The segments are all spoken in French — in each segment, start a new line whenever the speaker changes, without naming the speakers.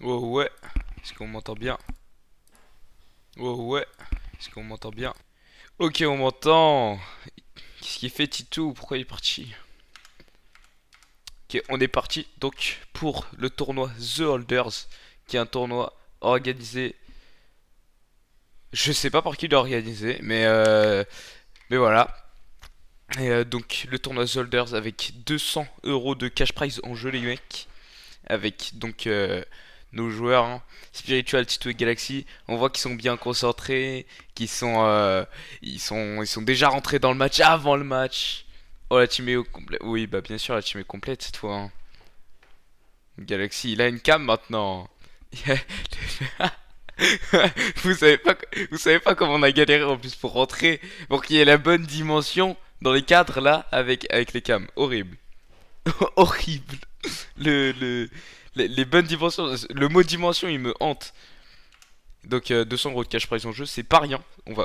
Oh ouais, est-ce qu'on m'entend bien? Oh ouais, est-ce qu'on m'entend bien? Ok, on m'entend. Qu'est-ce qu'il fait Titou? Pourquoi il est parti? Ok, on est parti donc pour le tournoi The Holders, qui est un tournoi organisé. Je sais pas par qui il est organisé, mais voilà. Et donc le tournoi The Holders avec 200 euros de cash prize en jeu les mecs, avec donc nos joueurs hein, Spiritual, Tito et Galaxy. On voit qu'ils sont bien concentrés, qu'ils sont déjà rentrés dans le match avant le match. Oh la team est au complet. Oui bah bien sûr la team est complète cette fois. Hein. Galaxy il a une cam maintenant. Vous savez pas comment on a galéré en plus pour rentrer, pour qu'il y ait la bonne dimension dans les cadres là avec les cams. Horrible. Horrible. Le, le, les bonnes dimensions, le mot dimension il me hante. Donc 200 euros de cash prize en jeu, c'est pas rien.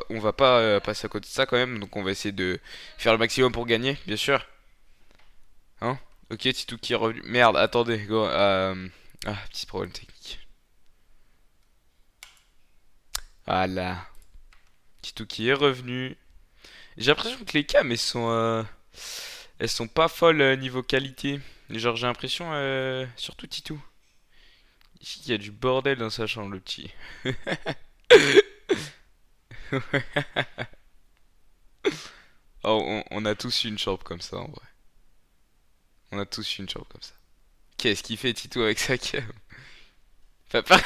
On va pas passer à côté de ça quand même. Donc on va essayer de faire le maximum pour gagner, bien sûr. Hein? Ok, Titou qui est revenu. Merde, attendez. Ah, petit problème technique. Voilà. Titou qui est revenu. J'ai l'impression que les cams elles sont pas folles niveau qualité. Genre j'ai l'impression, surtout Titou. Ici il y a du bordel dans sa chambre le petit. Oh, on a tous eu une chambre comme ça en vrai. On a tous eu une chambre comme ça. Qu'est-ce qu'il fait Tito avec sa cam? Papa.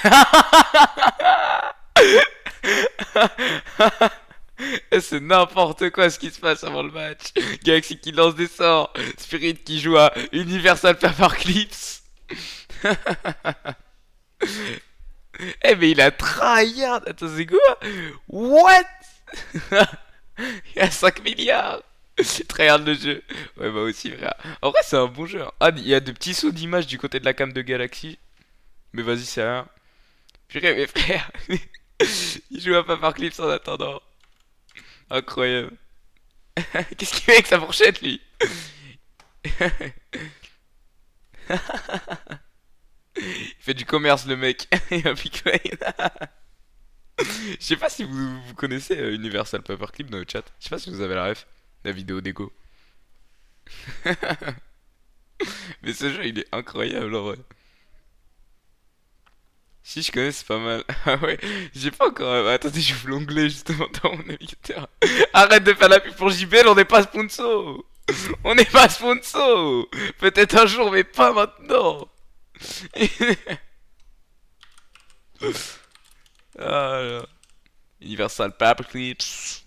C'est n'importe quoi ce qui se passe avant le match. Galaxy qui lance des sorts. Spirit qui joue à Universal Paperclips. Eh mais il a tryhard. Attends c'est quoi? What? Il y a 5 milliards. Tryhard le jeu. Ouais bah aussi frère. En vrai c'est un bon jeu. Hein. Ah il y a de petits sauts d'image du côté de la cam de Galaxy. Mais vas-y c'est rien. Purée mes frères. Il joue à Paperclips en attendant. Incroyable. Qu'est-ce qu'il fait avec sa fourchette lui? Il fait du commerce le mec. Il a Bitcoin. Je sais pas si vous connaissez Universal Paperclip dans le chat. Je sais pas si vous avez la ref. La vidéo d'Ego. Mais ce jeu il est incroyable en vrai. Si je connais c'est pas mal. Ah ouais, j'ai pas encore. Attendez, j'ouvre l'onglet justement dans mon navigateur. Arrête de faire la pub pour JBL, on n'est pas sponsor. On n'est pas sponsor. Peut-être un jour, mais pas maintenant. Ah là. Universal Paperclips.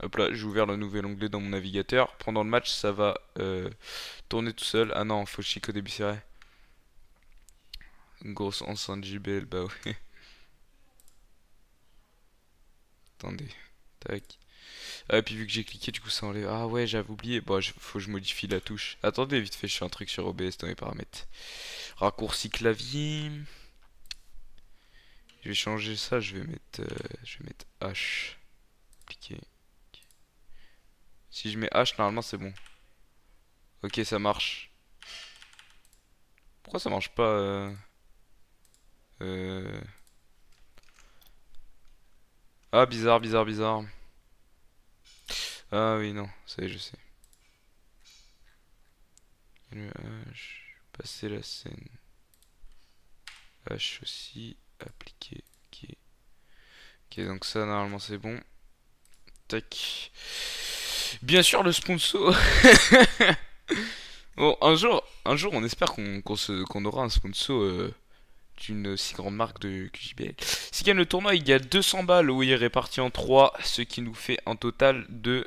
Hop là, j'ai ouvert le nouvel onglet dans mon navigateur. Pendant le match, ça va tourner tout seul. Ah non, faut chic au début, c'est vrai. Une grosse enceinte JBL, bah ouais. Attendez. Tac. Ah, et puis vu que j'ai cliqué, du coup ça enlève. Ah ouais, j'avais oublié. Bon, faut que je modifie la touche. Attendez, vite fait, je fais un truc sur OBS dans les paramètres. Raccourci clavier. Je vais changer ça, je vais mettre H. Appliquer. Si je mets H, normalement c'est bon. Ok, ça marche. Pourquoi ça marche pas Euh... Ah, bizarre, bizarre, bizarre. Ah oui, non, ça y est, je sais. Passer la scène. H aussi, appliquer. Ok. Ok, donc ça, normalement, c'est bon. Tac. Bien sûr, le sponsor. Bon, un jour, on espère qu'on aura un sponsor d'une si grande marque de QJBL. S'il gagne le tournoi, il gagne 200 balles où il est réparti en 3, ce qui nous fait un total de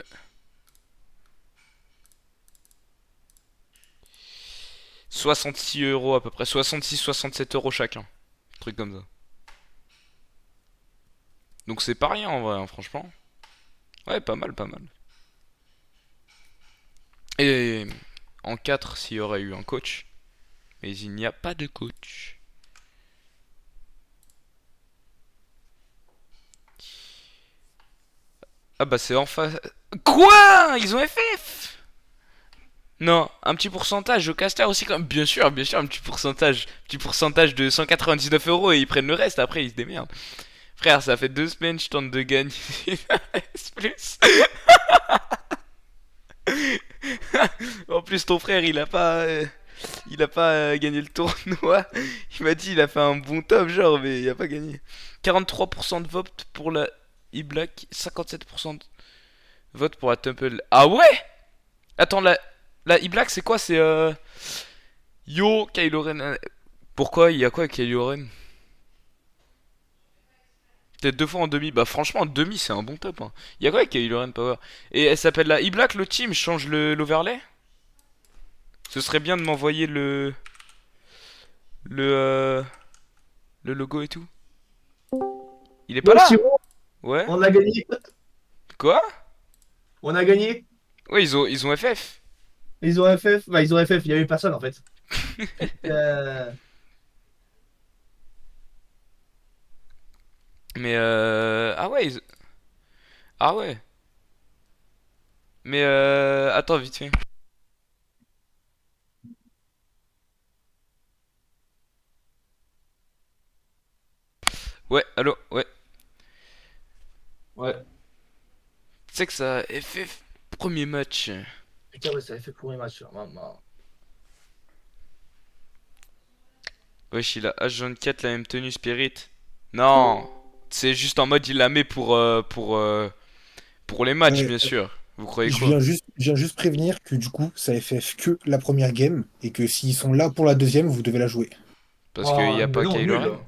66 euros à peu près, 66-67 € chacun. Un truc comme ça. Donc c'est pas rien en vrai, hein, franchement. Ouais, pas mal, pas mal. Et en 4, s'il y aurait eu un coach. Mais il n'y a pas de coach. Ah bah c'est enfin... Quoi? Ils ont FF? Non, un petit pourcentage au caster aussi quand même. Bien sûr, un petit pourcentage. Petit pourcentage de 199 € et ils prennent le reste, après ils se démerdent. Frère, ça fait 2 semaines, je tente de gagner plus. En plus, ton frère, il a pas gagné le tournoi. Il m'a dit, il a fait un bon top, genre, mais il a pas gagné. 43% de vote pour la e-black, 57% de vote pour la Temple. Ah ouais? Attends, la e-black, c'est quoi? C'est Yo, Kylo Ren. Pourquoi? Il y a quoi avec Kylo Ren? Peut-être 2 fois en demi. Bah, franchement, en demi, c'est un bon top, hein. Il y a quoi avec Kylo Ren Power? Et elle s'appelle la e-black, le team. Je change l'overlay? Ce serait bien de m'envoyer le, euh, le logo et tout. Il est pas
Bon,
là?
Siro,
Ouais?
on a gagné.
Quoi?
On a gagné.
Ouais, ils ont FF.
Ils ont FF. Bah, ils ont FF. Il n'y avait personne en fait. Euh,
Mais ah ouais, ah ouais. Mais attends, vite fait. Ouais, allô, ouais.
Ouais.
Tu sais que ça a FF premier match.
Putain, ouais, ça avait fait pour les matchs. Maman.
Wesh, il a H24 la même tenue Spirit. Non, c'est juste en mode il la met pour les matchs,
Ouais,
bien sûr. Vous croyez
je
quoi?
viens juste prévenir que du coup, ça FF que la première game et que s'ils sont là pour la deuxième, vous devez la jouer.
Parce qu'il y
Oh,
a
mais
pas
non,
Kylo
nul.
Ren.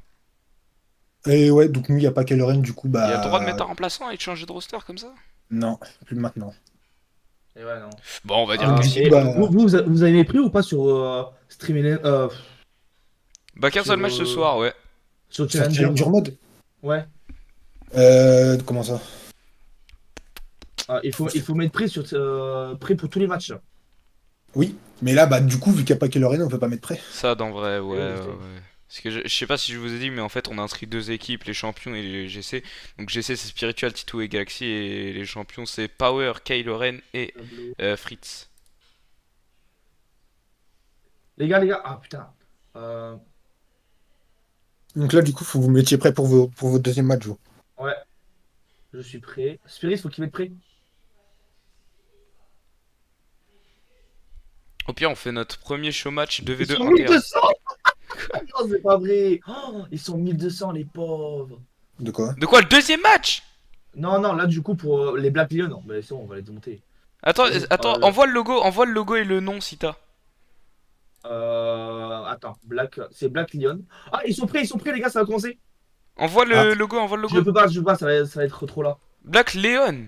Et ouais, donc nous, il n'y a pas Kelloren, du coup,
Il y a le droit de
bah
mettre un remplaçant et de changer de roster comme ça?
non, plus maintenant.
Et ouais, non.
Bon, on va dire que
Donc du coup,
si.
Et vous,
bah
vous avez pris ou pas sur Stream
Bah qu'un seul
sur,
match ce soir, ouais.
sur
sur
Challenger?
Challenger Mode,
Ouais.
comment ça?
Ah, il faut mettre prêt prêt pour tous les matchs.
Oui, mais là, bah du coup, vu qu'il n'y a pas Kelloren, on peut pas mettre prêt.
Ça, dans vrai, ouais,
Et oui, je
ouais,
sais.
ouais. Parce que je sais pas si je vous ai dit, mais en fait, on a inscrit 2 équipes, les champions et les GC. Donc GC, c'est Spiritual, Tito et Galaxy, et les champions, c'est Power, Kylo Ren et
Tableau.
Fritz.
Les gars. Ah putain. Euh,
Donc là, du coup, faut que vous mettiez prêt pour votre deuxième match, vous.
ouais, je suis prêt. Spirit, faut qu'il mette prêt.
Au pire, on fait notre premier show match
Ils
2v2
sont
inter.
1200! Non, c'est pas vrai. Oh, ils sont 1200, les pauvres.
De quoi?
De quoi, le deuxième match?
Non, non, là, du coup, pour les Black Lions, non, mais c'est bon, on va les démonter.
Attends,
Vas-y,
attends, envoie le logo et le nom si t'as.
attends, c'est Black Lion. Ah, ils sont prêts, les gars, ça va commencer.
Envoie
Ah,
le logo, envoie le
Je
logo.
peux pas, ça va être trop là.
Black Leon.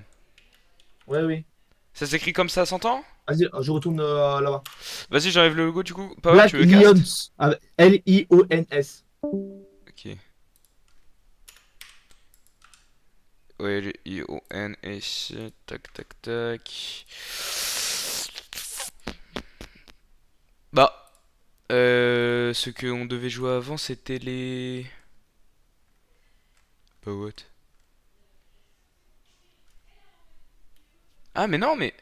Ouais, oui.
Ça s'écrit comme ça, s'entend?
Vas-y, je retourne là-bas.
Vas-y, j'enlève le logo du coup. Power,
Black
tu veux cast?
Lions, avec Lions.
Ok. Ouais, le I-O-N-S. Tac, tac, tac. Bah, ce qu'on devait jouer avant, c'était les. Bah, what? Ah, mais non, mais.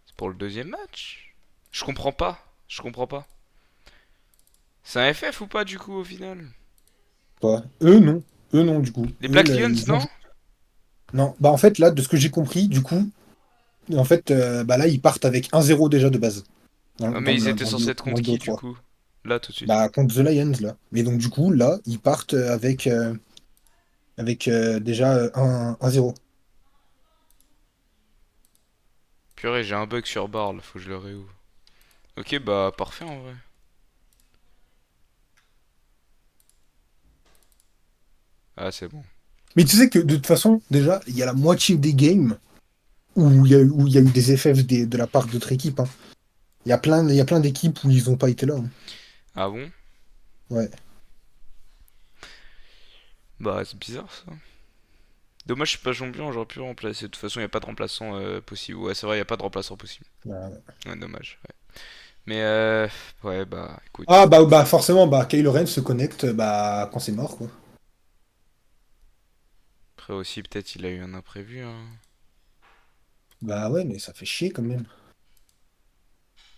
C'est pour le deuxième match. Je comprends pas. Je comprends pas. C'est un FF ou pas du coup au final?
Quoi. Eux, non. Eux, non, du coup.
Les
Eux,
Black
là,
Lions,
ils ont...
non?
Non, bah en fait, là, de ce que j'ai compris, du coup, en fait, bah là, ils partent avec 1-0 déjà de base.
Ah, mais ils étaient censés être
Dans le
contre qui du
2-3.
coup? Là tout de suite.
Bah, contre The Lions, là. Mais donc, du coup, là, ils partent avec déjà 1-0.
Purée, j'ai un bug sur Barl, faut que je le réouvre. Ok, bah parfait en vrai. Ah, c'est bon.
Mais tu sais que, de toute façon, déjà, il y a la moitié des games où il y a eu des FF de la part d'autres équipes, hein. Il y a plein d'équipes où ils ont pas été là, hein.
Ah bon?
Ouais.
Bah, c'est bizarre ça. Dommage, je suis pas champion, j'aurais pu remplacer. De toute façon, y a pas de remplaçant possible. Ouais, c'est vrai, y a pas de remplaçant possible.
Bah,
Ouais, dommage. Ouais. Mais ouais, bah écoute.
ah, bah forcément, bah, Kylo Ren se connecte bah, quand c'est mort, quoi.
Après aussi, peut-être il a eu un imprévu, hein.
Bah ouais, mais ça fait chier quand même.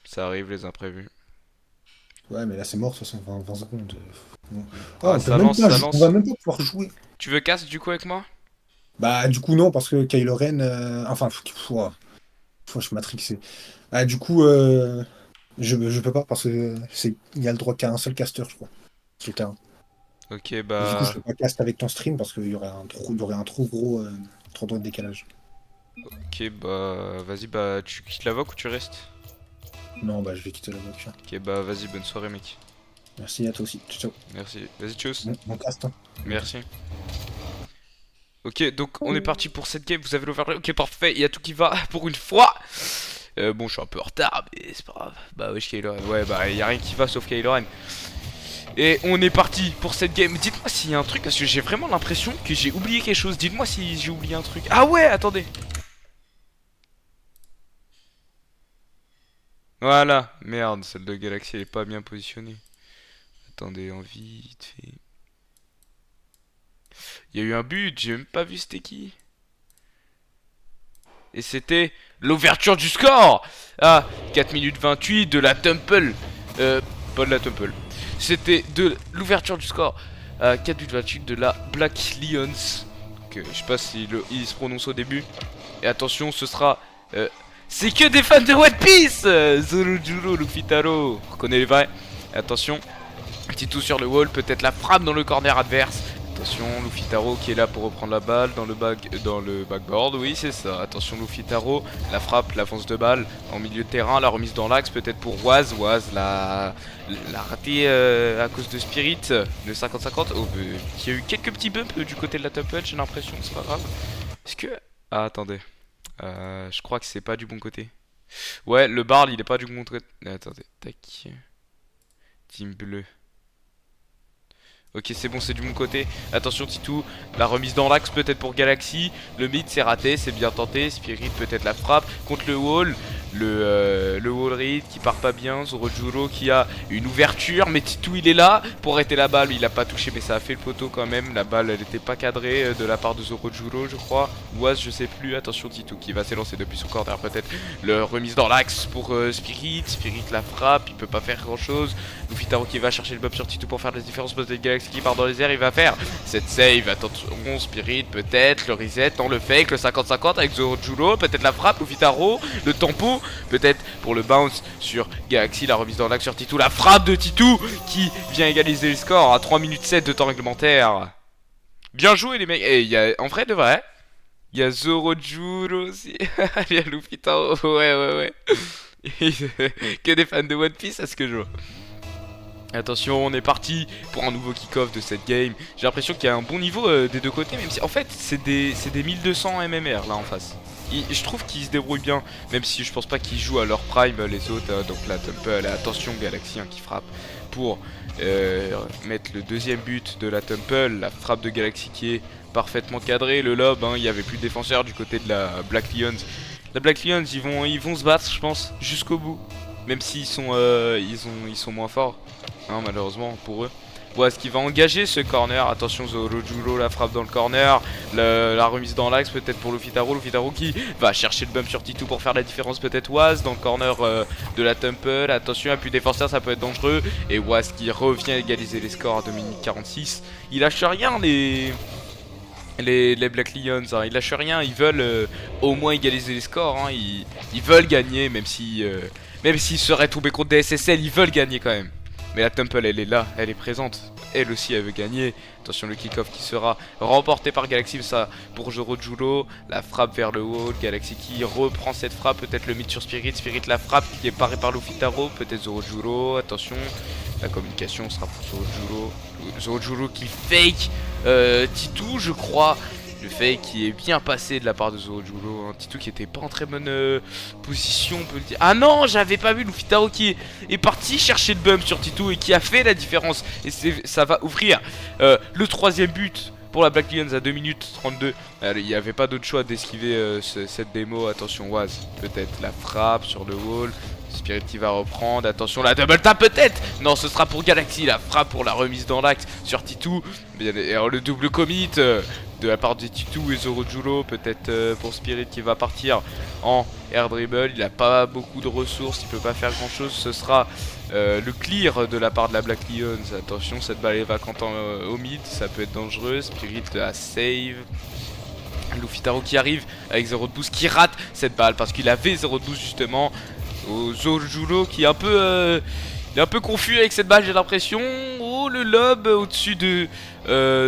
Ça arrive, les imprévus.
Ouais, mais là, c'est mort, de toute façon, 20 secondes. Bon. Ah,
Ah, ça lance, ça
on va
lance.
même pas pouvoir jouer.
Tu veux casse du coup avec moi?
Bah, du coup, non, parce que Kylo Ren. Enfin, je suis matrixé. Ah, du coup, je peux pas, parce que il y a le droit qu'à un seul caster, je crois, sur le terrain.
Ok,
Et du coup, je
bah.
peux pas cast avec ton stream parce il y aurait un trop gros décalage.
Ok, bah. Vas-y, bah. Tu quittes la VOC ou tu restes?
Non, bah, je vais quitter la voiture.
Ok, bah vas-y, bonne soirée, mec.
Merci à toi aussi. Ciao, ciao.
Merci. Vas-y, tchuss.
Bon cast, hein.
Merci. Ok, donc on est parti pour cette game. Vous avez l'overlay. Ok, parfait. Il y a tout qui va pour une fois. Bon, je suis un peu en retard, mais c'est pas grave. Bah, wesh, Kylo Ren. Ouais, bah, y a rien qui va sauf Kylo Ren. Et on est parti pour cette game. Dites-moi s'il y a un truc, parce que j'ai vraiment l'impression que j'ai oublié quelque chose. Dites-moi si j'ai oublié un truc. Ah ouais, attendez. Voilà. Merde, celle de Galaxy, elle est pas bien positionnée. Attendez, en vite fait. Il y a eu un but, j'ai même pas vu c'était qui. Et c'était l'ouverture du score à 4 minutes 28 de la Temple. Pas de la Temple. C'était de l'ouverture du score à 4 minutes 28 de la Black Lions. Que je sais pas si il se prononce au début. Et attention, ce sera. C'est que des fans de One Piece. Zorojuro, Luffy Taro. On reconnaît les vrais. Attention. Petit tout sur le wall, peut-être la frappe dans le corner adverse. Attention, Luffy Taro qui est là pour reprendre la balle dans le backboard, oui c'est ça. Attention Luffy Taro, la frappe, l'avance de balle en milieu de terrain, la remise dans l'axe peut-être pour Waz. Waz l'a raté à cause de Spirit, de 50-50. Oh, il y a eu quelques petits bumps du côté de la top j'ai l'impression, c'est pas grave. Est-ce que... Ah attendez, je crois que c'est pas du bon côté. Ouais, le Barl il est pas du bon côté. Attendez, tac. Team bleu. Ok, c'est bon, c'est du bon côté. Attention, Titou. La remise dans l'axe, peut-être pour Galaxy. Le mid, c'est raté, c'est bien tenté. Spirit, peut-être la frappe. Contre le wall. Le wall read qui part pas bien. Zorojuro qui a une ouverture. Mais Titou, il est là pour arrêter la balle. Il a pas touché, mais ça a fait le poteau quand même. La balle, elle était pas cadrée de la part de Zorojuro, je crois. Ou je sais plus. Attention, Titou qui va s'élancer depuis son corner. Peut-être le remise dans l'axe pour Spirit. Spirit, la frappe. Il peut pas faire grand chose. Luffy Taro qui va chercher le bob sur Titou pour faire la différence. Parce que Galaxy qui part dans les airs, il va faire cette save. Attention, Spirit peut-être, le reset dans le fake, le 50-50 avec Zorojuro, peut-être la frappe, Luffy Taro, le tempo, peut-être pour le bounce sur Galaxy, la remise dans l'axe sur Titou, la frappe de Titou qui vient égaliser le score à 3 minutes 7 de temps réglementaire. Bien joué les mecs. Et il y a, en vrai de vrai, il y a Zorojuro aussi. Il y a Luffy Taro, ouais. Que des fans de One Piece à ce que je vois. Attention, on est parti pour un nouveau kick-off de cette game. J'ai l'impression qu'il y a un bon niveau des deux côtés, même si en fait c'est des 1200 MMR là en face. Je trouve qu'ils se débrouillent bien, même si je pense pas qu'ils jouent à leur prime les autres. Donc la Temple, attention Galaxy qui frappe pour mettre le deuxième but de la Temple. La frappe de Galaxy qui est parfaitement cadrée, le lob, il n'y avait plus de défenseur du côté de la Black Lions. La Black Lions ils vont se battre je pense jusqu'au bout. Même s'ils sont, ils sont moins forts, hein, malheureusement pour eux. Waz qui va engager ce corner. Attention, Zorojulo, la frappe dans le corner. La remise dans l'axe peut-être pour Lufitaro. Lufitaro qui va chercher le bump sur Titou pour faire la différence. Peut-être Waz dans le corner de la Temple. Attention, appui défenseur, ça peut être dangereux. Et Waz qui revient égaliser les scores à 2 minutes 46. Il lâche rien les Black Lions, hein. Ils lâchent rien, ils veulent au moins égaliser les scores, hein. Ils veulent gagner, même s'ils seraient tombés contre des SSL, ils veulent gagner quand même. Mais la Temple, elle est là, elle est présente. Elle aussi, elle veut gagner. Attention, le kick-off qui sera remporté par Galaxy, ça pour Zorojulo. La frappe vers le haut, Galaxy qui reprend cette frappe. Peut-être le mid sur Spirit. Spirit la frappe qui est parée par Lufitaro. Peut-être Zorojulo, attention. La communication sera pour Zorojulo. Zorojulo qui fake Titou, je crois. Le fake qui est bien passé de la part de Zorojulo, hein. Titou qui était pas en très bonne position, on peut le dire. Ah non, j'avais pas vu Lufitaro qui est parti chercher le bump sur Titou et qui a fait la différence. Et ça va ouvrir le troisième but pour la Black Lions à 2 minutes 32. Il n'y avait pas d'autre choix d'esquiver cette démo. Attention Waz, peut-être la frappe sur le wall. Spirit qui va reprendre, attention la double tap peut-être. Non, ce sera pour Galaxy, la frappe pour la remise dans l'axe sur Titou. Et le double commit de la part de Titou et Zorojulo. Peut-être pour Spirit qui va partir en air dribble. Il n'a pas beaucoup de ressources, il peut pas faire grand chose. Ce sera le clear de la part de la Black Lions. Attention, cette balle est vacante au mid, ça peut être dangereux. Spirit la save. Lufitaro qui arrive avec 0 de boost, qui rate cette balle parce qu'il avait 0 de boost justement. Zorojulo qui est un peu il est un peu confus avec cette balle, j'ai l'impression. Oh, le lob au-dessus de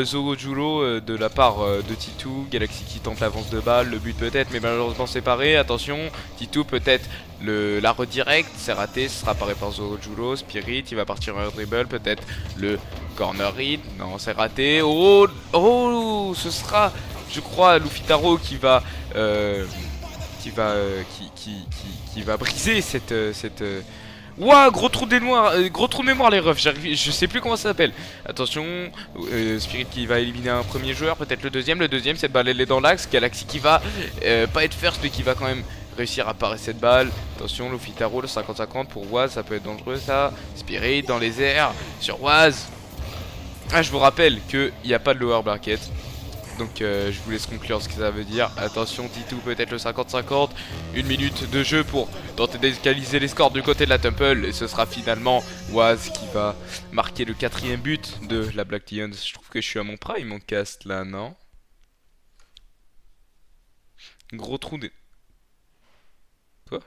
Zorojulo de la part de Titou. Galaxy qui tente l'avance de balle, le but peut-être, mais malheureusement séparé. Attention, Titou peut-être la redirect, c'est raté, ce sera paré par Zorojulo. Spirit, il va partir en dribble, peut-être le corner hit, non c'est raté. Oh, oh, ce sera, je crois, Lufitaro qui va briser cette Ouah, gros trou des noirs, gros trou de mémoire les refs, je sais plus comment ça s'appelle. Attention, Spirit qui va éliminer un premier joueur, peut-être le deuxième, cette balle elle est dans l'axe. Galaxy qui va pas être first mais qui va quand même réussir à parer cette balle. Attention, Lufitaro, le 50-50 pour Waz, ça peut être dangereux ça. Spirit dans les airs, sur Waz. Ah, je vous rappelle qu'il n'y a pas de lower bracket. Donc je vous laisse conclure ce que ça veut dire. Attention, Titou peut-être le 50-50. 1 minute de jeu pour tenter d'égaliser les scores du côté de la Temple. Et ce sera finalement Waz qui va marquer le 4ème but de la Black Lions. Je trouve que je suis à mon prime, mon cast là, non? Gros trou des... Quoi?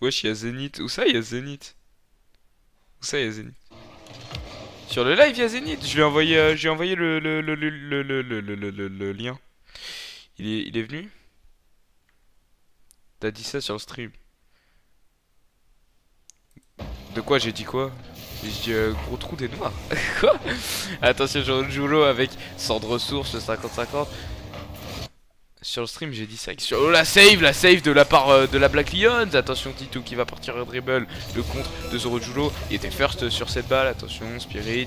Wesh, y'a Zénith. Où ça y'a Zénith? Où ça y'a Zénith? Sur le live, il y a Zénith. Je lui ai envoyé le lien. Il est venu? T'as dit ça sur le stream. De quoi j'ai dit quoi? J'ai dit gros trou des noirs. Quoi? Attention, Zorojulo avec 100 de ressources, le 50-50. Sur le stream, j'ai dit ça. Sur la save de la part de la Black Lions. Attention, Titou qui va partir au dribble. Le contre de Zorojulo. Il était first sur cette balle. Attention, Spirit.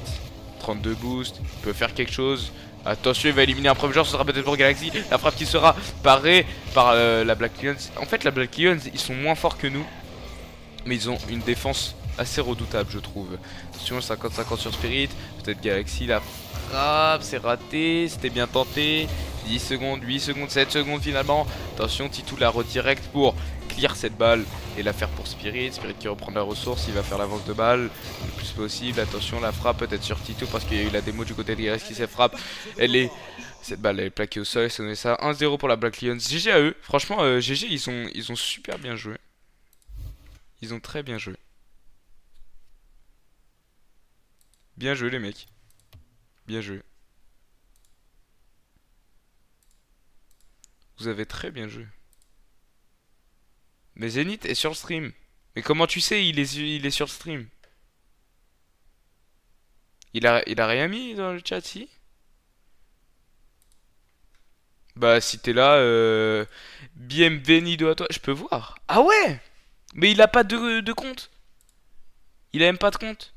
32 boost. Il peut faire quelque chose. Attention, il va éliminer un premier joueur. Ce sera peut-être pour Galaxy. La frappe qui sera parée par la Black Lions. En fait, la Black Lions, ils sont moins forts que nous. Mais ils ont une défense assez redoutable, je trouve. Attention, 50-50 sur Spirit. Peut-être Galaxy. La frappe, c'est raté. C'était bien tenté. 10 secondes, 8 secondes, 7 secondes finalement. Attention, Titou la redirect pour clear cette balle et la faire pour Spirit. Spirit qui reprend la ressource, il va faire l'avance de balle le plus possible. Attention, la frappe peut-être sur Titou parce qu'il y a eu la démo du côté de Galaxy. Cette frappe, cette balle elle est plaquée au sol. C'est ça, 1-0 pour la Black Lions. GG à eux, franchement GG, ils ont super bien joué. Ils ont très bien joué. Bien joué les mecs. Bien joué. Vous avez très bien joué. Mais Zénith est sur le stream. Mais comment tu sais il est sur le stream? Il a rien mis dans le chat, si? Bah si t'es là, bienvenido à toi. Je peux voir. Ah ouais! Mais il a pas de compte. Il a même pas de compte.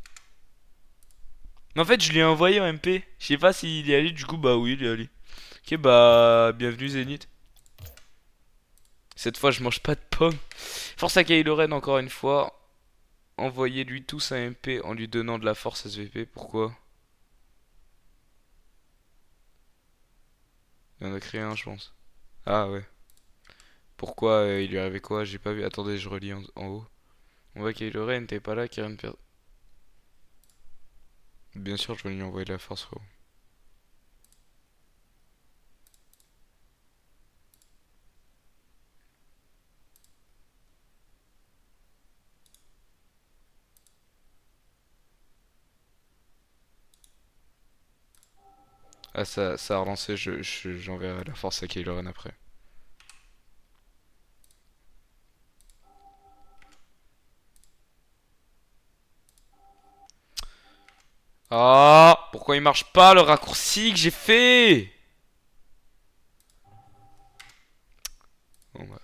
Mais en fait je lui ai envoyé en MP. Je sais pas s'il est allé, du coup bah oui il est allé. Ok bah bienvenue Zénith. Cette fois je mange pas de pommes. Force à Kylo Ren encore une fois. envoyez-lui tous un MP en lui donnant de la force SVP. Pourquoi? Il en a créé un, je pense. Ah ouais. Pourquoi il lui arrivait quoi? J'ai pas vu. Attendez, je relis en haut. On voit Kylo Ren, t'es pas là, Kieran perd. Bien sûr, je vais lui envoyer de la force, frérot. Ah, ça a relancé, j'enverrai la force à Kylo Ren après. Ah, pourquoi il marche pas le raccourci que j'ai fait? Bon, bah.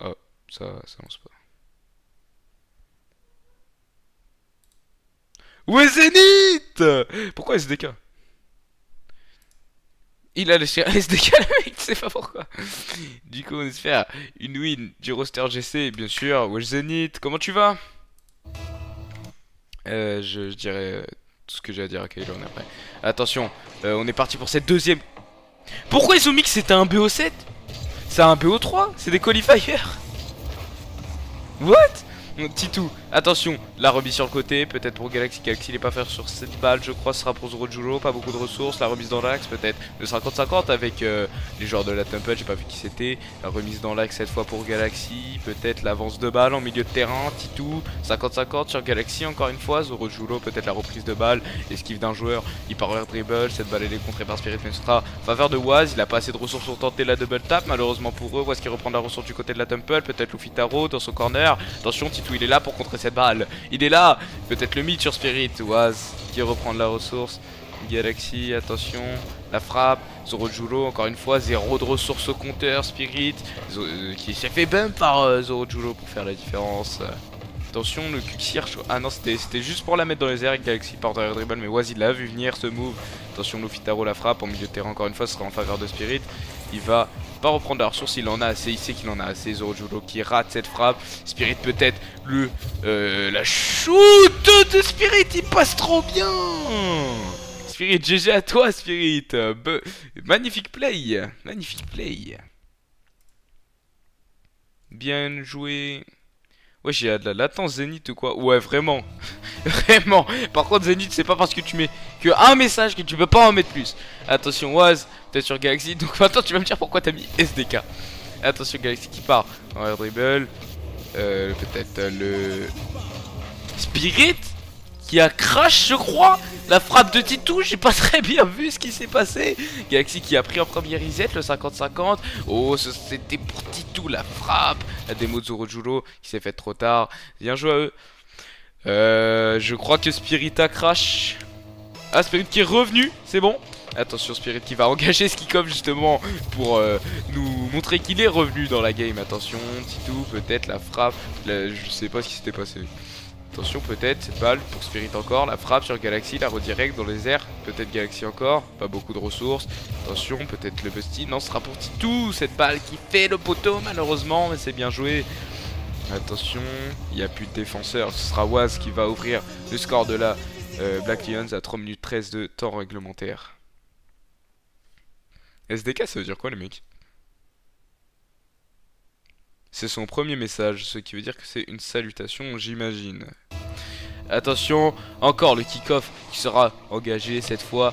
Oh, ça lance pas. Où est Zénith? Pourquoi SDK? Il a lâché un SDK le mec, je sais pas pourquoi. Du coup, on espère une win du roster GC, bien sûr. Wesh Zenith, comment tu vas? Je dirais tout ce que j'ai à dire à Kylo Ren après. Attention, on est parti pour cette deuxième. Pourquoi ils ont mis que c'était un BO7? C'est un BO3? C'est des qualifiers? What? Titou, attention, la remise sur le côté, peut-être pour Galaxy. Galaxy il est pas faire sur cette balle, je crois, ce sera pour Zoro, pas beaucoup de ressources. La remise dans l'axe, peut-être de 50-50 avec les joueurs de la Temple, j'ai pas vu qui c'était. La remise dans l'axe cette fois pour Galaxy, peut-être l'avance de balle en milieu de terrain. Titou, 50-50 sur Galaxy, encore une fois. Zoro, peut-être la reprise de balle, esquive d'un joueur, il part vers dribble. Cette balle elle est contrée par Spirit, mais ce sera faveur de Waz. Il a pas assez de ressources pour tenter la double tap, malheureusement pour eux. Waz qui reprend la ressource du côté de la Temple, peut-être Luffy Taro dans son corner. Attention, Titou il est là pour contrer cette balle. Il est là. Peut-être le mid sur Spirit. Waz qui reprend de la ressource. Galaxy, attention. La frappe. Zoro, encore une fois. 0 de ressources au compteur. Spirit qui s'est fait bump par Zoro pour faire la différence. Attention, le Q ah non, c'était juste pour la mettre dans les airs avec Galaxy par derrière dribble. Mais Waz il l'a vu venir ce move. Attention, Luffy Taro la frappe en milieu de terrain. Encore une fois, ce sera en faveur de Spirit. Il va pas reprendre la ressource, il en a assez, il sait qu'il en a assez. Zoro qui rate cette frappe. Spirit peut-être la shoot de Spirit, il passe trop bien. Spirit, GG à toi Spirit. Magnifique play, magnifique play. Bien joué. Ouais, j'ai de la latence Zénith ou quoi? Ouais, vraiment. Vraiment. Par contre, Zénith, c'est pas parce que tu mets que un message que tu peux pas en mettre plus. Attention, Waz, t'es sur Galaxy. Donc maintenant, tu vas me dire pourquoi t'as mis SDK. Attention, Galaxy qui part. En air dribble. Peut-être le Spirit qui a crash, je crois. La frappe de Titou, j'ai pas très bien vu ce qui s'est passé. Galaxy qui a pris en premier reset le 50-50. Oh, c'était pour Titou la frappe. La démo de Zoro qui s'est faite trop tard. Bien joué à eux. Je crois que Spirit a crash. Ah, Spirit qui est revenu, c'est bon. Attention, Spirit qui va engager ce kick-off justement pour nous montrer qu'il est revenu dans la game. Attention, Titou, peut-être la frappe. Je sais pas ce qui s'était passé. Attention, peut-être cette balle pour Spirit encore. La frappe sur Galaxy, la redirect dans les airs. Peut-être Galaxy encore. Pas beaucoup de ressources. Attention, peut-être le Busty. Non, ce sera pour Titou. Cette balle qui fait le poteau, malheureusement. Mais c'est bien joué. Attention, il n'y a plus de défenseur. Ce sera Waz qui va ouvrir le score de la Black Lions à 3 minutes 13 de temps réglementaire. SDK, ça veut dire quoi, les mecs? C'est son premier message, ce qui veut dire que c'est une salutation, j'imagine. Attention, encore le kick-off qui sera engagé cette fois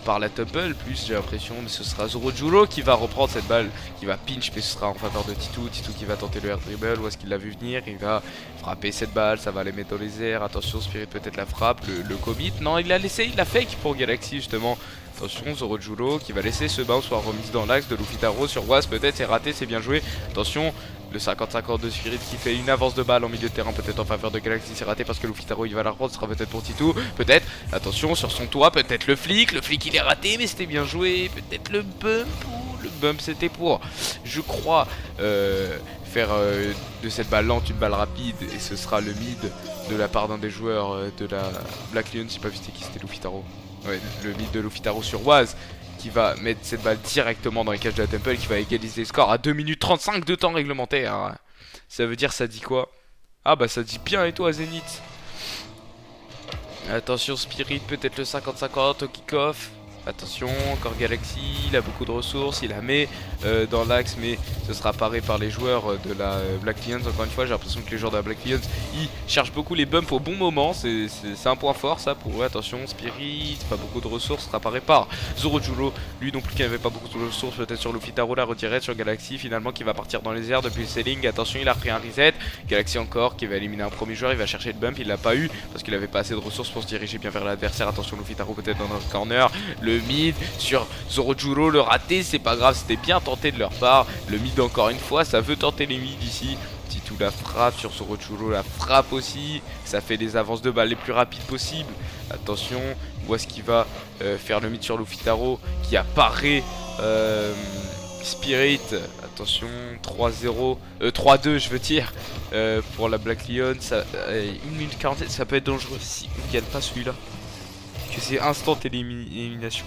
par la Temple, plus j'ai l'impression, mais ce sera Zoro qui va reprendre cette balle, qui va pinch, mais ce sera en faveur de Titou. Titou qui va tenter le air dribble, où est-ce qu'il l'a vu venir, il va frapper cette balle, ça va les mettre dans les airs. Attention, Spirit peut-être la frappe, le commit, non il l'a laissé, il l'a fake pour Galaxy justement. Attention, Zoro qui va laisser ce bounce soit remise dans l'axe de Luffy Taro sur Waz, peut-être c'est raté, c'est bien joué. Attention, le 50-50 de Spirit qui fait une avance de balle en milieu de terrain, peut-être en faveur de Galaxy, c'est raté parce que Luffy Taro il va la reprendre, ce sera peut-être pour Titou, peut-être, attention sur son toit, peut-être le flic il est raté mais c'était bien joué, peut-être le bump, ou le bump c'était pour, je crois, faire de cette balle lente une balle rapide et ce sera le mid de la part d'un des joueurs de la Black Lion, j'ai pas vu c'était qui, c'était Luffy Taro. Ouais, le mid de Lufitaro sur Waz, qui va mettre cette balle directement dans les cages de la Temple, qui va égaliser les scores à 2 minutes 35 de temps réglementaire. Ça veut dire, ça dit quoi? Ah bah ça dit bien, et toi Zénith? Attention Spirit, peut-être le 50-50 au kick-off. Attention, encore Galaxy, il a beaucoup de ressources, il la met dans l'axe, mais ce sera paré par les joueurs de la Black Lions. Encore une fois, j'ai l'impression que les joueurs de la Black Lions, ils cherchent beaucoup les bumps au bon moment, c'est un point fort ça pour eux. Attention, Spirit, pas beaucoup de ressources, sera paré par Zorojulo, lui non plus qui n'avait pas beaucoup de ressources, peut-être sur Lufitaro, la retirette sur Galaxy, finalement qui va partir dans les airs depuis le selling. Attention, il a repris un reset, Galaxy encore, qui va éliminer un premier joueur, il va chercher le bump, il l'a pas eu, parce qu'il avait pas assez de ressources pour se diriger bien vers l'adversaire. Attention, Lufitaro peut-être dans notre corner, le mid sur Zorojulo, le raté, c'est pas grave, c'était bien tenté de leur part. Le mid encore une fois, ça veut tenter les mid ici. Titou la frappe sur Zorojulo, la frappe aussi, ça fait les avances de balles les plus rapides possibles. Attention, où est-ce qu'il va faire le mid sur Lufitaro qui a paré Spirit. Attention, 3-0, 3-2 je veux dire, pour la Black Lion. 1 minute 47, ça peut être dangereux si on ne gagne pas celui-là, que c'est instant élimination.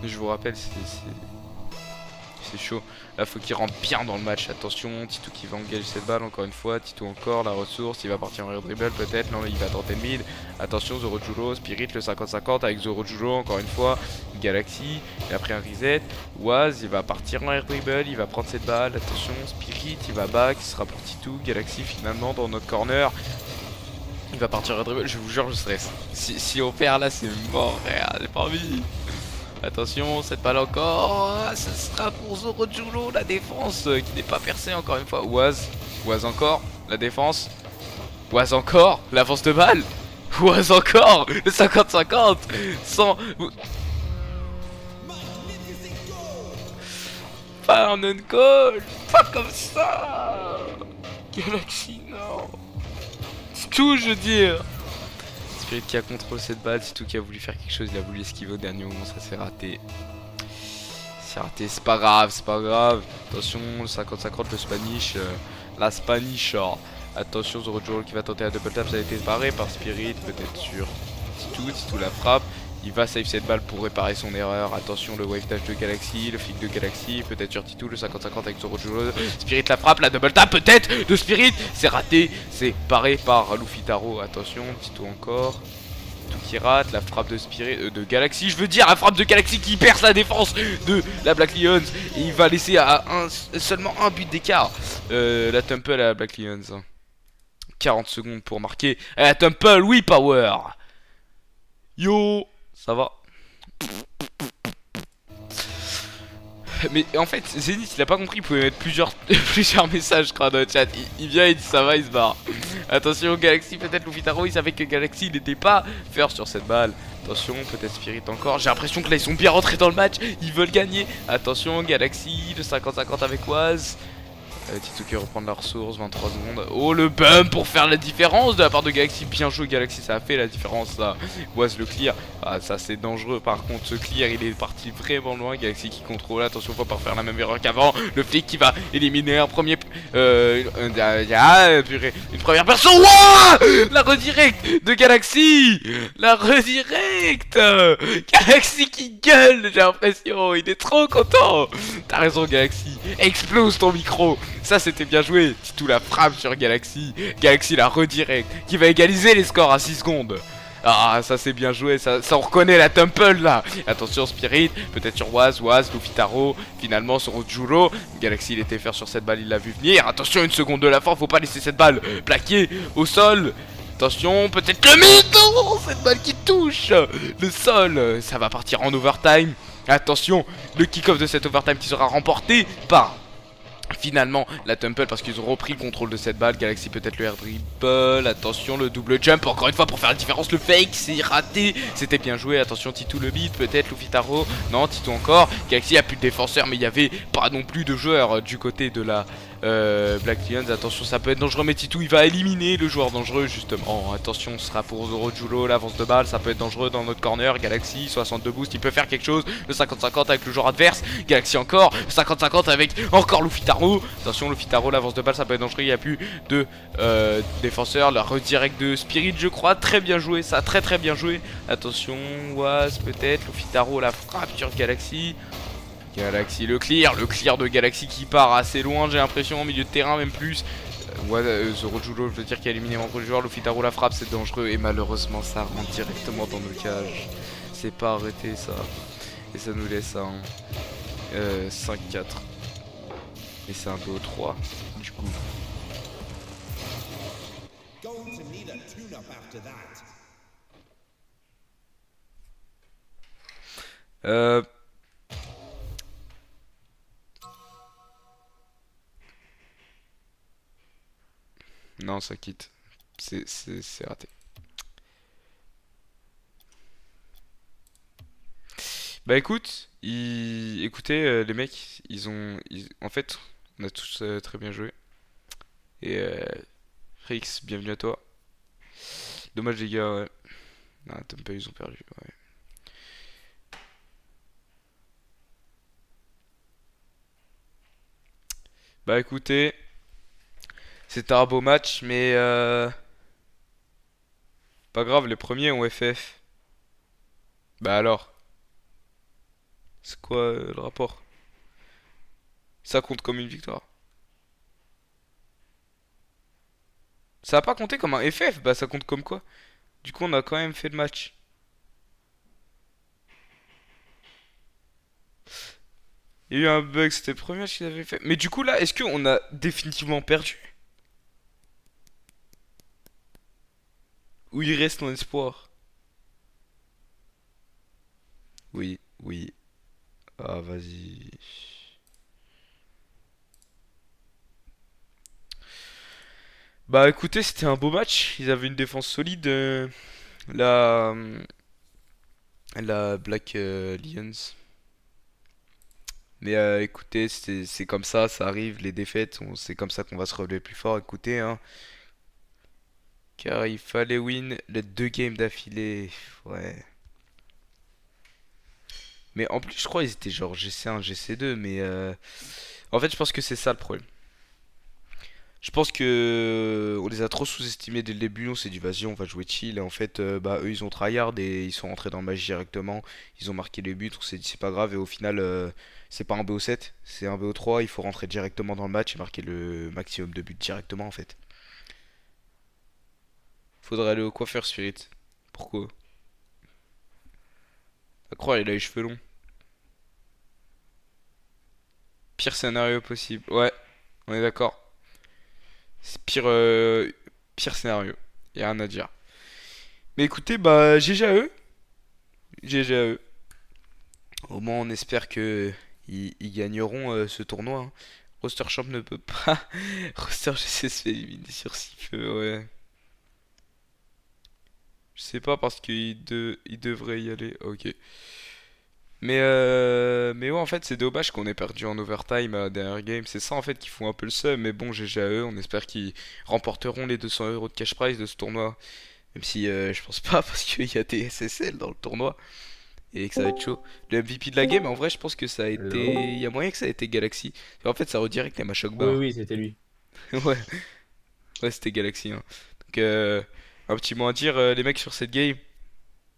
Je vous rappelle, c'est chaud. Là, faut qu'il rentre bien dans le match. Attention, Titou qui va engager cette balle encore une fois. Titou encore, la ressource. Il va partir en air dribble peut-être. Non, il va tenter le mid. Attention, Zorojulo, Spirit, le 50-50 avec Zorojulo encore une fois. Galaxy, il a pris un reset. Waz, il va partir en air dribble. Il va prendre cette balle. Attention, Spirit, il va back. Ce sera pour Titou. Galaxy finalement dans notre corner. Il va partir en air dribble. Je vous jure, je stresse. Si on perd là, c'est mort. J'ai pas envie. Attention, cette balle encore, ce sera pour Zorojulo, la défense qui n'est pas percée encore une fois. Waz encore, la défense. Waz encore, l'avance de balle. Waz encore, le 50-50. Sans... Pas un on-call, pas comme ça. Galaxy, non. C'est tout, je veux dire. Spirit qui a contrôlé cette balle, c'est tout qui a voulu faire quelque chose, il a voulu esquiver au dernier moment, ça s'est raté. C'est raté, c'est pas grave, c'est pas grave. Attention, le 50-50, le Spanish, la Spanish. Attention, Zorojulo qui va tenter la double tap, ça a été paré par Spirit, peut-être sur Titou la frappe. Il va save cette balle pour réparer son erreur. Attention, le wave dash de Galaxy, le flic de Galaxy, peut-être sur Titou, le 50-50 avec Zorojulo. Spirit la frappe, la double tap peut-être de Spirit. C'est raté, c'est paré par Lufitaro. Attention, Titou encore. Tout qui rate, la frappe de Spirit, de Galaxy, je veux dire, la frappe de Galaxy qui perce la défense de la Black Lions. Et il va laisser à seulement un but d'écart la Temple à la Black Lions. 40 secondes pour marquer. Et la Temple, oui, power. Yo, ça va. Mais en fait, Zenith il a pas compris, il pouvait mettre plusieurs messages je crois dans le chat. Il vient, il dit ça va, il se barre. Attention Galaxy, peut-être Lufitaro, il savait que Galaxy il n'était pas first sur cette balle. Attention, peut-être Spirit encore. J'ai l'impression que là ils sont bien rentrés dans le match, ils veulent gagner. Attention Galaxy, le 50-50 avec Waz. Titou qui reprend de la ressource, 23 secondes. Oh le bump pour faire la différence de la part de Galaxy. Bien joué Galaxy, ça a fait la différence ça. Waz le clear, ah, ça c'est dangereux. Par contre ce clear il est parti vraiment loin. Galaxy qui contrôle, attention faut pas faire la même erreur qu'avant. Le flic qui va éliminer un premier une première personne. Wow, la redirect de Galaxy. La redirect. Galaxy qui gueule, j'ai l'impression. Il est trop content. T'as raison Galaxy, explose ton micro. Ça c'était bien joué. Titou la frappe sur Galaxy. Galaxy la redirect qui va égaliser les scores à 6 secondes. Ah ça c'est bien joué, ça on reconnaît la Temple là. Attention Spirit, peut-être sur Waz, Lufitaro, finalement sur Zorojulo. Galaxy il était faire sur cette balle, il l'a vu venir. Attention, une seconde de la fin, faut pas laisser cette balle plaquer au sol. Attention, peut-être le mytho, cette balle qui touche le sol. Ça va partir en overtime. Attention, le kick-off de cet overtime qui sera remporté par... finalement la Temple parce qu'ils ont repris le contrôle de cette balle. Galaxy peut-être le air dribble. Attention le double jump encore une fois pour faire la différence. Le fake c'est raté. C'était bien joué. Attention Titou le beat. Peut-être Lufitaro. Non Titou encore. Galaxy a plus de défenseurs mais il n'y avait pas non plus de joueurs du côté de la Black Lions. Attention ça peut être dangereux mais Titou il va éliminer le joueur dangereux justement. Attention ce sera pour Zorojulo. L'avance de balle ça peut être dangereux dans notre corner. Galaxy 62 boost il peut faire quelque chose. Le 50-50 avec le joueur adverse. Galaxy encore. Le 50-50 avec encore Lufitaro. Lofitaro. Attention, Lofitaro, l'avance de balle, ça peut être dangereux. Il n'y a plus de défenseur. La redirect de Spirit, je crois. Très bien joué, ça, très bien joué. Attention, Was, peut-être. Lofitaro, la frappe sur Galaxy. Galaxy, le clear de Galaxy qui part assez loin, j'ai l'impression, au milieu de terrain, même plus. Zorojulo, je veux dire, qui a éliminé mon premier joueur. Lofitaro, la frappe, c'est dangereux. Et malheureusement, ça rentre directement dans nos cages. C'est pas arrêté, ça. Et ça nous laisse un 5-4. Et c'est un BO3, du coup. Non, ça quitte. C'est raté. Bah écoute, écoutez les mecs, en fait, on a tous très bien joué. Et Rix, bienvenue à toi. Dommage les gars, ouais. Non, Tampa, ils ont perdu, ouais. Bah écoutez, c'était un beau match, mais pas grave, les premiers ont FF. Bah alors, c'est quoi le rapport? Ça compte comme une victoire. Ça a pas compté comme un FF, bah ça compte comme quoi? Du coup, on a quand même fait le match. Il y a eu un bug, c'était le premier match qu'il avait fait. Mais du coup, là, est-ce qu'on a définitivement perdu? Ou il reste un espoir? Oui, oui. Ah, vas-y. Bah écoutez, c'était un beau match. Ils avaient une défense solide. La, la Black Lions. Mais écoutez, c'est comme ça arrive, les défaites, c'est comme ça qu'on va se relever plus fort. Écoutez, hein, car il fallait win les 2 games d'affilée. Ouais. Mais en plus, je crois qu'ils étaient genre GC1, GC2, mais en fait, je pense que c'est ça le problème. Je pense que on les a trop sous-estimés dès le début. On s'est dit vas-y, on va jouer chill. Et en fait, bah eux ils ont tryhard et ils sont rentrés dans le match directement. Ils ont marqué les buts. On s'est dit c'est pas grave. Et au final, c'est pas un BO7, c'est un BO3. Il faut rentrer directement dans le match et marquer le maximum de buts directement en fait. Faudrait aller au coiffeur Spirit. Pourquoi? À croire, il a les cheveux longs. Pire scénario possible. Ouais, on est d'accord. C'est pire scénario. Y a rien à dire. Mais écoutez, bah GG à eux. GG à eux. Au moins, on espère que ils gagneront ce tournoi, hein. Roster Champ ne peut pas. Roster GC se fait éliminer sur si peu, ouais. Je sais pas parce qu'il devrait y aller. Ok. Mais ouais, en fait, c'est dommage qu'on ait perdu en overtime à la dernière game. C'est ça en fait qui fout un peu le seum. Mais bon, GG à eux. On espère qu'ils remporteront les 200 euros de cash prize de ce tournoi. Même si je pense pas parce qu'il y a des SSL dans le tournoi. Et que ça va être chaud. Le MVP de la game, en vrai, je pense que ça a été.
Hello.
Il y a moyen que ça ait été Galaxy. En fait, ça redirect les matchs
Oui,
bar.
oui, c'était lui.
Ouais, ouais, c'était Galaxy, hein. Donc, un petit mot à dire, les mecs, sur cette game.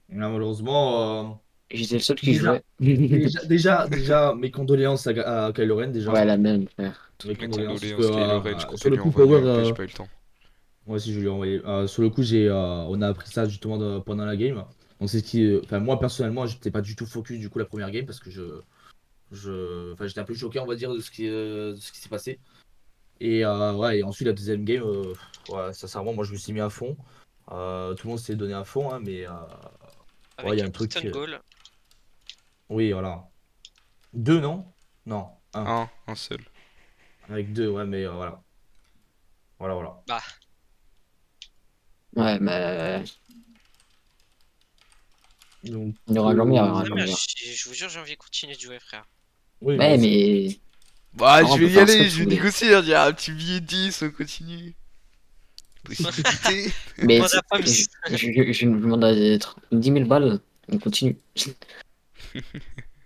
Là, malheureusement,
J'étais le seul qui
déjà,
jouait.
déjà, mes condoléances à Kylo Ren, déjà.
Ouais, la même, frère.
Mes
Toutes mes
condoléances, parce que
condoléances, Kylo Ren, je comptais
sur le
lui
coup,
envoyer
Power,
un peu, j'ai pas eu le temps.
moi aussi, je lui ai envoyé. Sur le coup, on a appris ça justement pendant la game. Donc, c'est ce qui, enfin, moi, personnellement, j'étais pas du tout focus du coup la première game parce que enfin, j'étais un peu choqué, on va dire, de ce qui s'est passé. Et ouais, et ensuite, la deuxième game, ouais, sincèrement, moi, je me suis mis à fond. Tout le monde s'est donné à fond, hein, mais ouais, il y
Avec
a
un
un truc.
piston goal.
Oui, voilà. Deux, non? Non, un.
Un seul.
Avec deux, ouais, mais voilà. Voilà, voilà.
Bah,
Ouais, mais
Donc,
il y aura jamais, il y aura
non, mais
jamais.
je vous jure, j'ai envie de continuer de jouer, frère.
oui, moi
Ouais,
aussi.
mais
Bah,
on
je
peut
vais y
faire ce que
aller,
tu
je vais
voulais.
négocier, on dirait un petit billet 10, on continue. Possibilité.
Mais
Demande à Poms.
je me demande à être 10 000 balles, on continue.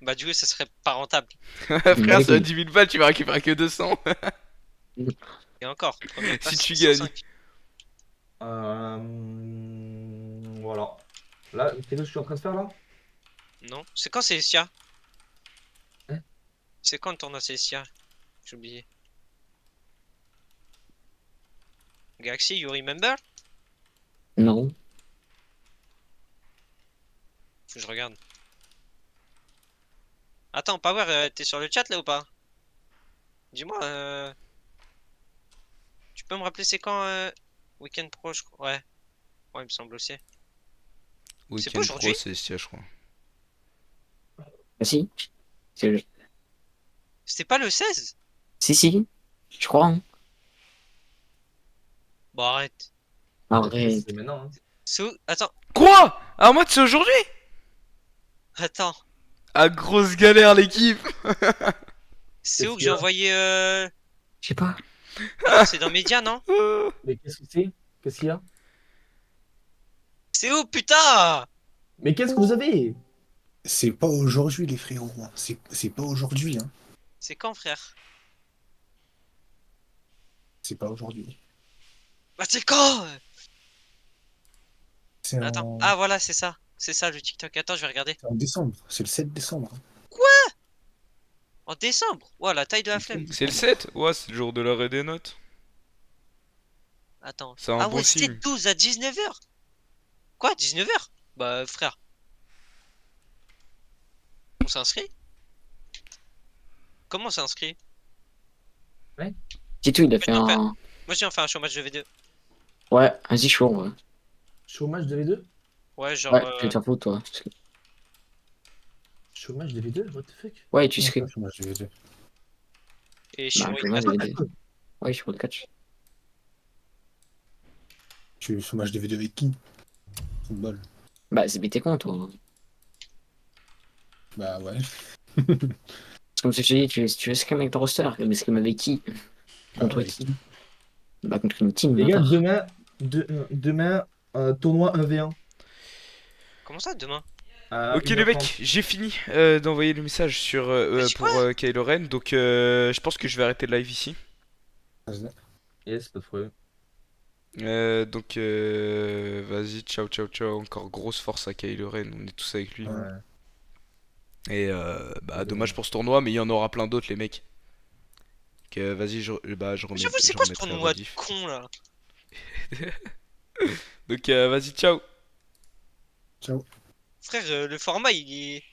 Bah, du coup, ça serait pas rentable.
Frère,
Bah
sur
oui.
10 000 balles, tu vas récupérer que 200.
Et encore, première place,
Si tu
105.
Voilà. Là, c'est ce que je suis en train de faire là?
Non. C'est quand Célestia?
Hein.
C'est quand le tournoi Célestia? J'ai oublié. Galaxy, you remember?
Non.
Faut que je regarde. Attends, Power, t'es sur le chat là ou pas? Dis-moi, tu peux me rappeler c'est quand Weekend Pro, je crois. Ouais, ouais, il me semble aussi. C'est pas
Weekend Pro,
aujourd'hui?
c'est Estia, je crois.
Ah, si. C'est-
C'était pas le 16?
Si. Je crois. Hein.
Bon, arrête.
Arrête.
C'est maintenant. Hein.
C'est où? Attends,
Quoi? Ah, moi, c'est aujourd'hui?
attends.
Ah, grosse galère, l'équipe.
C'est où
Qu'est-ce
que
qu'il
j'ai
y a
envoyé
Je sais pas.
Ah non, c'est dans Média, non?
Mais qu'est-ce que c'est? Qu'est-ce qu'il y a?
C'est où, putain?
Mais qu'est-ce que vous avez?
C'est pas aujourd'hui, les frérots. Hein. C'est pas aujourd'hui. Hein.
C'est quand, frère?
C'est pas aujourd'hui.
Bah, c'est quand?
C'est
Attends.
en...
Ah, voilà, c'est ça. C'est ça le TikTok. Attends, je vais regarder.
c'est en décembre. C'est le 7 décembre. Hein.
En décembre? Ouah, la taille de la flemme.
C'est le 7? Ouais, c'est le jour de l'arrêt des notes.
Attends.
C'est un
Ah
bon
ouais,
signe.
7-12 à 19h. Quoi, 19h? Bah, frère. On s'inscrit? Comment on s'inscrit?
Titou, il a fait
Mais non,
un.
Moi, je viens faire un chômage de V2.
Ouais, vas-y, chaud. Ouais,
Chômage de V2?
Ouais, genre.
ouais tu vas te faire foutre, toi. Parce que-
Chômage de V2? What the fuck?
Ouais, tu
Comment
serais.
ça, chômage de V2?
Et je suis
Bah,
Roy
je vois,
4.
il y avait des- Ouais, je suis le catch.
Tu es chômage de V2 avec qui? Football.
Bah, c'est BT con, toi.
Bah ouais.
C'est comme si je te dis, tu veux scrim avec ton roster. Mais scrim avec qui? Contre
ouais.
qui? Bah, contre une team,
Les gars,
bâtard.
demain, tournoi 1v1.
Comment ça, demain?
À
Ok les
1h30.
mecs, j'ai fini d'envoyer le message sur
Vas-y,
pour
quoi?
Kylo Ren, donc je pense que je vais arrêter le live ici.
Yes, pas de problème.
Donc vas-y, ciao ciao ciao, encore grosse force à Kylo Ren, on est tous avec lui.
Ouais.
Et bah dommage pour ce tournoi, mais il y en aura plein d'autres les mecs. Donc vas-y, je
Mais
remets,
j'avoue, c'est
je
quoi ce
remettrai la
tournoi de
rediff.
con là?
Donc vas-y, ciao.
Ciao.
Frère, le format il est.